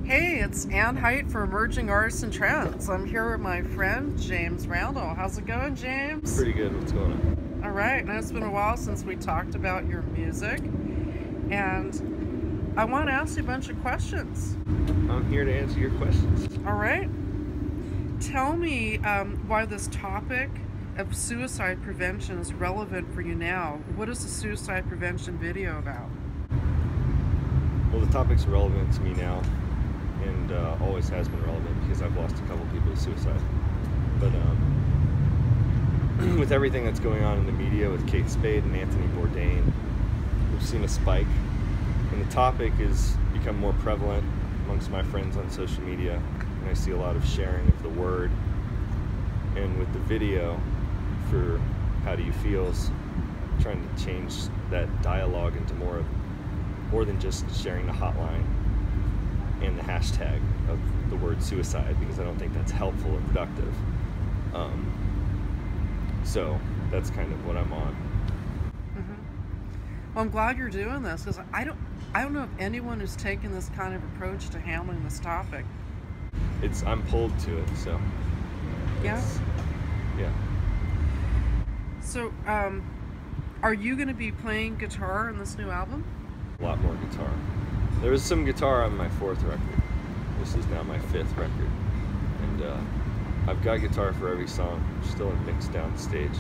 Hey, it's Heit for Emerging Artists and Trends. I'm here with my friend, James Randall. How's it going, James? Pretty good. What's going on? All right. Now, it's been a while since we talked about your music, and I want to ask you a bunch of questions. I'm here to answer your questions. All right. Tell me why this topic of suicide prevention is relevant for you now. What is the suicide prevention video about? Well, the topic's relevant to me now, and always has been relevant because I've lost a couple people to suicide. But with everything that's going on in the media with Kate Spade and Anthony Bourdain, we've seen a spike, and the topic has become more prevalent amongst my friends on social media, and I see a lot of sharing of the word. And with the video for How Do You Feels, trying to change that dialogue into more than just sharing the hotline and the hashtag of the word suicide, because I don't think that's helpful or productive. So that's kind of what I'm on. Well, I'm glad you're doing this, because I don't know of anyone who's taken this kind of approach to handling this topic. I'm pulled to it, so yeah. Yeah. So, are you going to be playing guitar in this new album? A lot more guitar. There was some guitar on my 4th record. This is now my 5th record, and I've got guitar for every song. I'm still in mix down stage.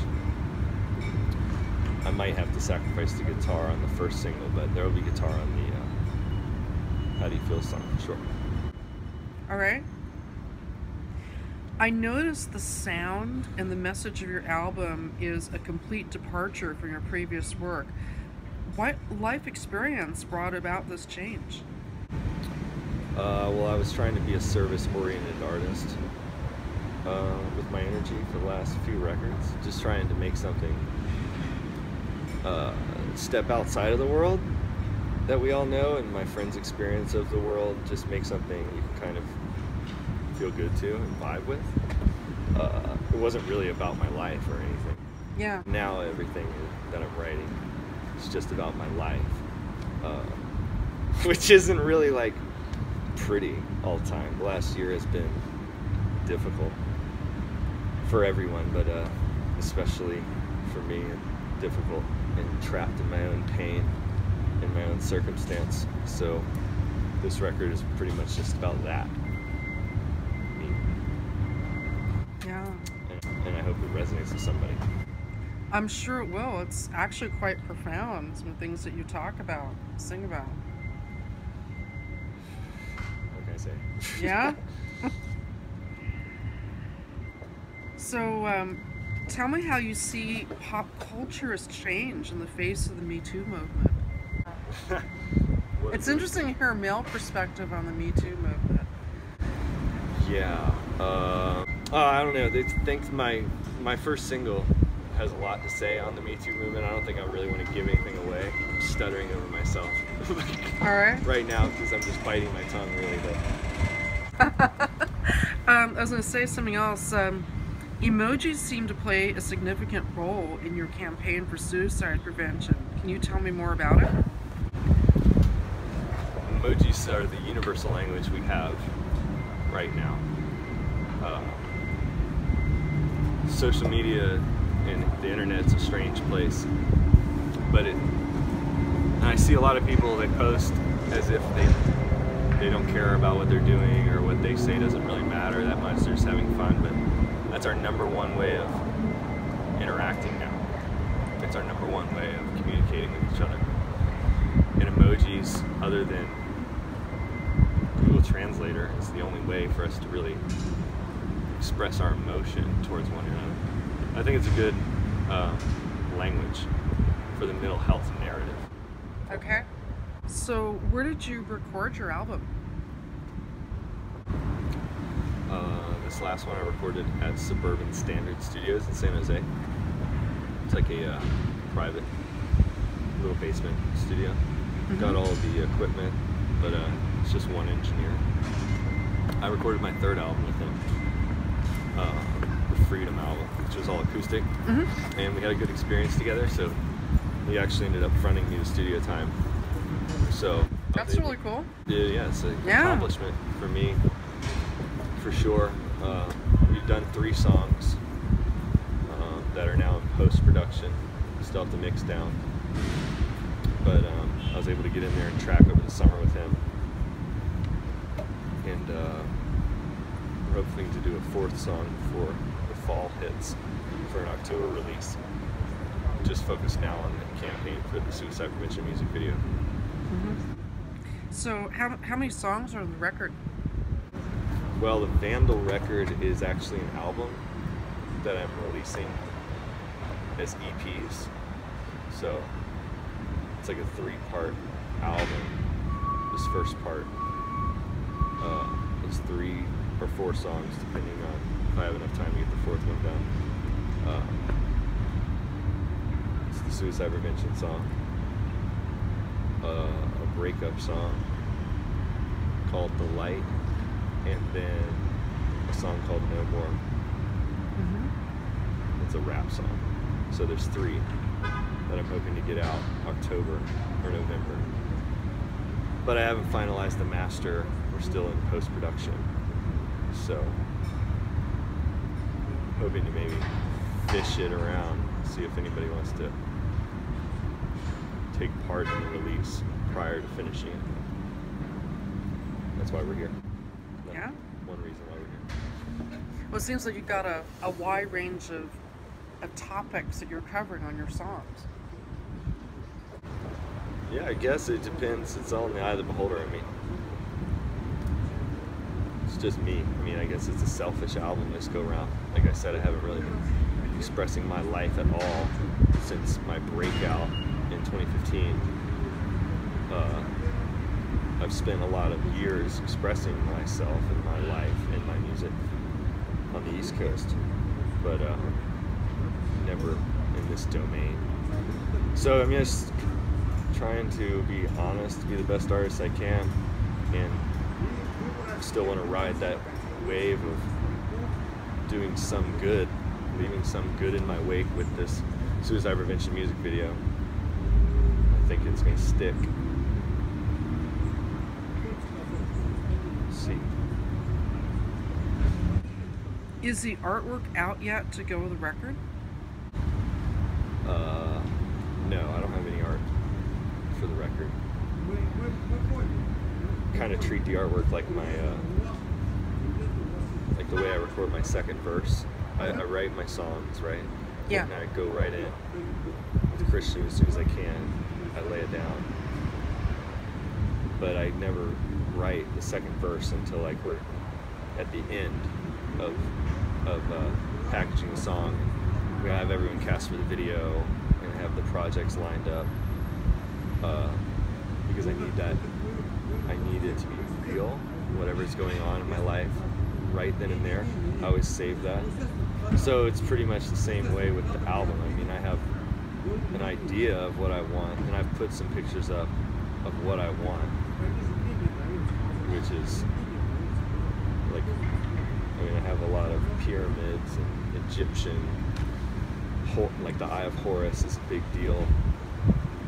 I might have to sacrifice the guitar on the first single, but there will be guitar on the How Do You Feel song for sure. All right. I noticed the sound and the message of your album is a complete departure from your previous work. What life experience brought about this change? Well, I was trying to be a service-oriented artist with my energy for the last few records, just trying to make something step outside of the world that we all know, and my friends' experience of the world, just make something you can kind of feel good to and vibe with. It wasn't really about my life or anything. Yeah. Now everything that I'm writing is just about my life, which isn't really like pretty all the time. The last year has been difficult for everyone, but especially for me, difficult and trapped in my own pain, in my own circumstance. So this record is pretty much just about that. Yeah. And I hope it resonates with somebody. I'm sure it will. It's actually quite profound, some of the things that you talk about, sing about. What can I say? Yeah? So, tell me how you see pop culture has changed in the face of the Me Too movement. It's interesting to hear a male perspective on the Me Too movement. Yeah. I don't know. They think my first single has a lot to say on the Me Too movement. I don't think I really want to give anything away. I'm stuttering over myself. All right. Right now, because I'm just biting my tongue really bit. I was going to say something else. Emojis seem to play a significant role in your campaign for suicide prevention. Can you tell me more about it? Emojis are the universal language we have right now. Social media and the internet's a strange place, but I see a lot of people that post as if they don't care about what they're doing, or what they say doesn't really matter that much. They're just having fun, but that's our #1 way of interacting now. It's our #1 way of communicating with each other. And emojis, other than Google Translator, is the only way for us to really express our emotion towards one another. I think it's a good language for the mental health narrative. Okay. So, where did you record your album? This last one I recorded at Suburban Standard Studios in San Jose. It's like a private little basement studio. Got all of the equipment, but it's just one engineer. I recorded my 3rd album with him, the Freedom album, which was all acoustic, and we had a good experience together. So he actually ended up fronting me the studio time. So That's really cool. Yeah, it's an accomplishment for me, for sure. We've done 3 songs that are now in post-production. Still have to mix down. But I was able to get in there and track over the summer with him. And we're hoping to do a 4th song before the fall hits for an October release. Just focused now on the campaign for the suicide prevention music video. So how many songs are on the record? Well, the Vandal record is actually an album that I'm releasing as EPs. So it's like a 3-part album. This first part is 3 or 4 songs, depending on if I have enough time to get the 4th one done. It's the suicide prevention song, a breakup song called The Light, and then a song called No More. It's a rap song. So there's 3 that I'm hoping to get out October or November. But I haven't finalized the master. We're still in post-production. So hoping to maybe fish it around, see if anybody wants to take part in the release prior to finishing it. That's why we're here. Yeah? One reason why we're here. Well, it seems like you've got a wide range of topics that you're covering on your songs. Yeah, I guess it depends. It's all in the eye of the beholder. I mean, it's just me. I mean, I guess it's a selfish album this go around. Like I said, I haven't really been expressing my life at all since my breakout in 2015. I've spent a lot of years expressing myself and my life and my music on the East Coast, but never in this domain. So I'm just trying to be honest, be the best artist I can, and still want to ride that wave of doing some good, leaving some good in my wake with this suicide prevention music video. I think it's going to stick. Let's see. Is the artwork out yet to go with the record? No, I don't have any art for the record. Kind of treat the artwork like my, like the way I record my second verse. I write my songs, right? Yeah. And I go right in with Christian as soon as I can. I lay it down. But I never write the second verse until like we're at the end of packaging the song. We have everyone cast for the video and have the projects lined up, because I need it to be real, whatever's going on in my life right then and there. I always save that. So it's pretty much the same way with the album. I mean, I have an idea of what I want, and I've put some pictures up of what I want, which is like, I mean, I have a lot of pyramids and Egyptian, like the Eye of Horus is a big deal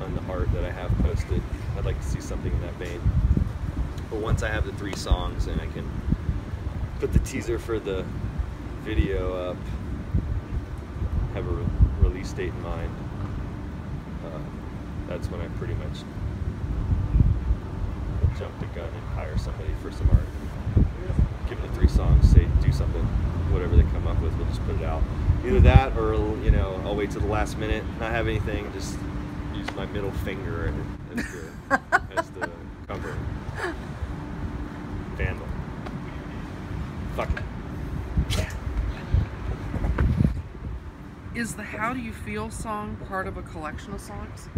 on the art that I have posted. I'd like to see something in that vein. But once I have the 3 songs and I can put the teaser for the video up, have a release date in mind, that's when I pretty much jump the gun and hire somebody for some art. Give them the 3 songs, say do something, whatever they come up with, we'll just put it out. Either that, or I'll wait till the last minute, not have anything, just use my middle finger as the cover. Vandal. Fuck it. Is the How Do You Feel song part of a collection of songs?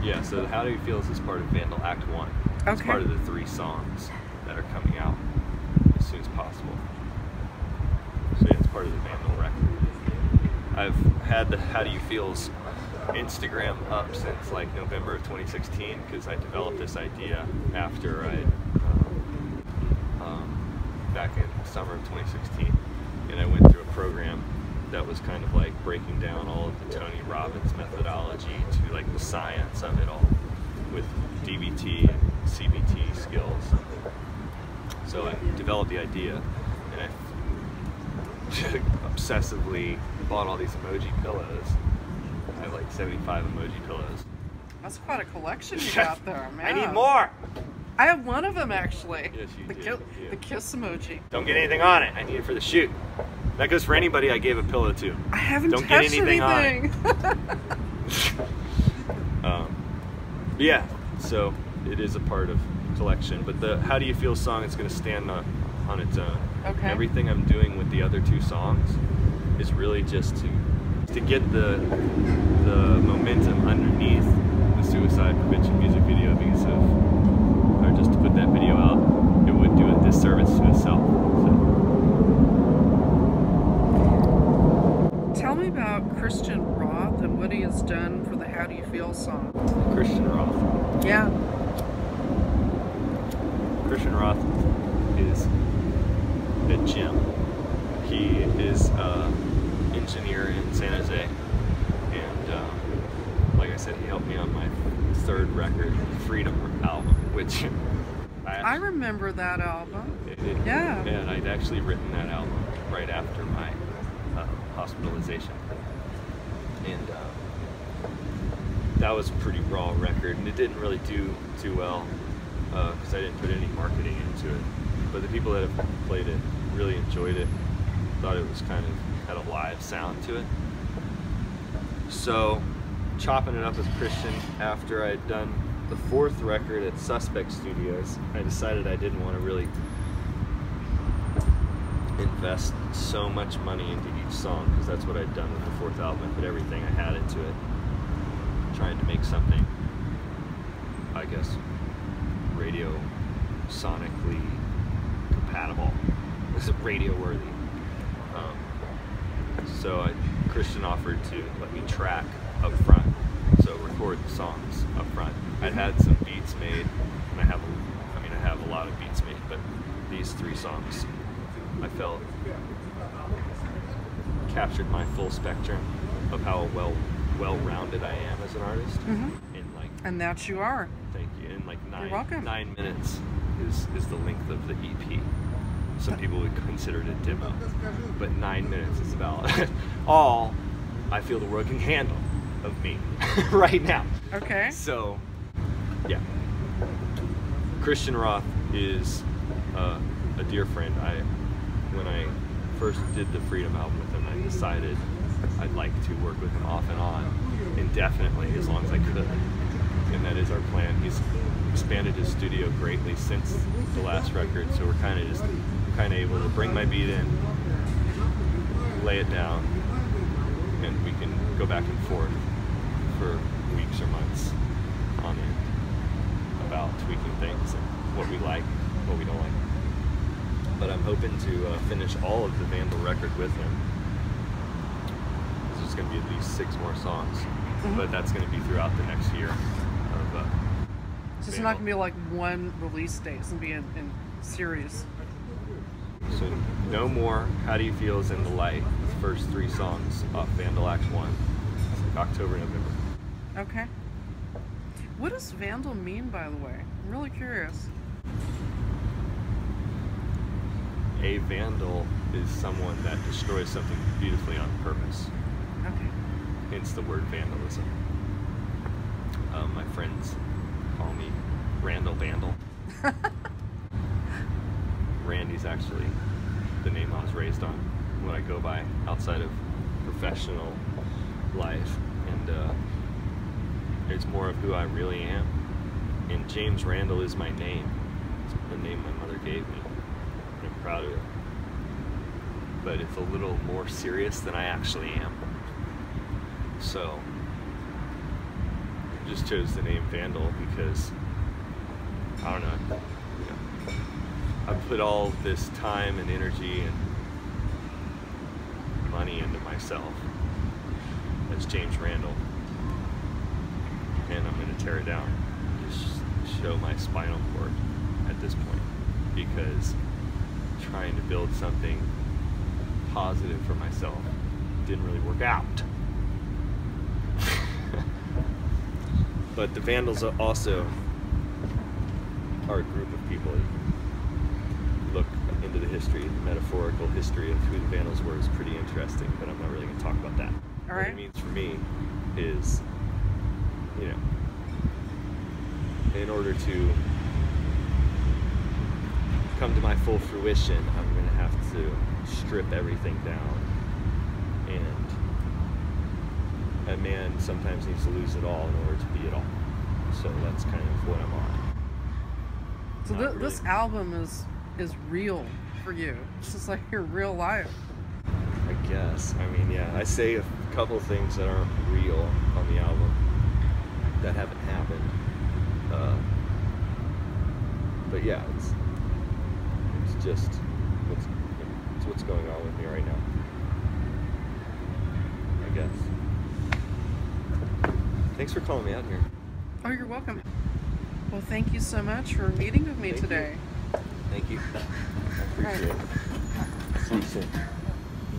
Yeah, so How Do You Feels is part of Vandal Act 1. It's part of the 3 songs that are coming out as soon as possible. So yeah, it's part of the Vandal record. I've had the How Do You Feels Instagram up since like November of 2016 because I developed this idea after back in the summer of 2016, and I went through a program that was kind of like breaking down all of the Tony Robbins methodology to like the science of it all. with DBT and CBT skills. So I developed the idea, and I obsessively bought all these emoji pillows. I have like 75 emoji pillows. That's quite a collection you got there, man. I need more! I have one of them, actually. Yes, you do. Yeah. The kiss emoji. Don't get anything on it. I need it for the shoot. That goes for anybody I gave a pillow to. I haven't Don't touched get anything on anything. But yeah, so it is a part of collection. But the How Do You Feel song is going to stand on its own. Okay. Everything I'm doing with the other two songs is really just to get the momentum underneath the suicide prevention music video, because if I were just to put that video out, it would do a disservice to itself. So. Tell me about Christian Roth and what he has done for the How Do You Feel song. Christian Roth. Yeah. Christian Roth is a gem. He is an engineer in San Jose, and like I said, he helped me on my third record, Freedom album, which I remember that album. Yeah. And I'd actually written that album right after my hospitalization, and that was a pretty raw record, and it didn't really do too well because I didn't put any marketing into it. But the people that have played it really enjoyed it, thought it was kind of had a live sound to it. So chopping it up with Christian after I'd done the fourth record at Suspect Studios, I decided I didn't want to really invest so much money into each song, because that's what I'd done with the fourth album. I put everything I had into it, trying to make something, I guess, radio sonically compatible. This is radio worthy. So Christian offered to let me track up front, so record the songs up front. I'd had some beats made, and I have a lot of beats made, but these three songs I felt captured my full spectrum of how well-rounded I am as an artist. Mm-hmm. And that you are. Thank you. In like You're welcome. 9 minutes is the length of the EP. Some people would consider it a demo, but 9 minutes is about all I feel the world can handle of me right now. Okay. So, yeah. Christian Roth is a dear friend. When I first did the Freedom album with him, I decided I'd like to work with him off and on indefinitely, as long as I could. And that is our plan. He's expanded his studio greatly since the last record, so we're kind of able to bring my beat in, lay it down, and we can go back and forth for weeks or months on end about tweaking things and what we like, what we don't like. But I'm hoping to finish all of the Vandal record with him. There's going to be at least 6 more songs, but that's going to be throughout the next year. So it's not going to be like one release date. It's going to be in series. So no more How Do You Feels in the Light, the first 3 songs off Vandal Act 1. It's like October, November. Okay. What does Vandal mean, by the way? I'm really curious. A vandal is someone that destroys something beautifully on purpose. Okay. Hence the word vandalism. My friends call me Randall Vandal. Randy's actually the name I was raised on, what I go by outside of professional life, and it's more of who I really am. And James Randall is my name. It's the name my mother gave me. I'm proud of it. But it's a little more serious than I actually am. So I just chose the name Vandal because, I don't know, I've put all this time and energy and money into myself as James Randall, and I'm going to tear it down, just show my spinal cord at this point, because trying to build something positive for myself didn't really work out. But the Vandals are also a group of people. Look into the history, the metaphorical history of who the Vandals were is pretty interesting, but I'm not really going to talk about that. All what right. it means for me is, you know, in order to come to my full fruition, I'm going to have to strip everything down. And a man sometimes needs to lose it all in order to be it all. So that's kind of what I'm on. So this album is real for you. It's just like your real life. I guess. I mean, yeah, I say a couple things that aren't real on the album that haven't happened. But yeah, it's just what's going on with me right now, I guess. Thanks for calling me out here. Oh, you're welcome. Well, thank you so much for meeting with me today. Thank you. I appreciate it. See you soon.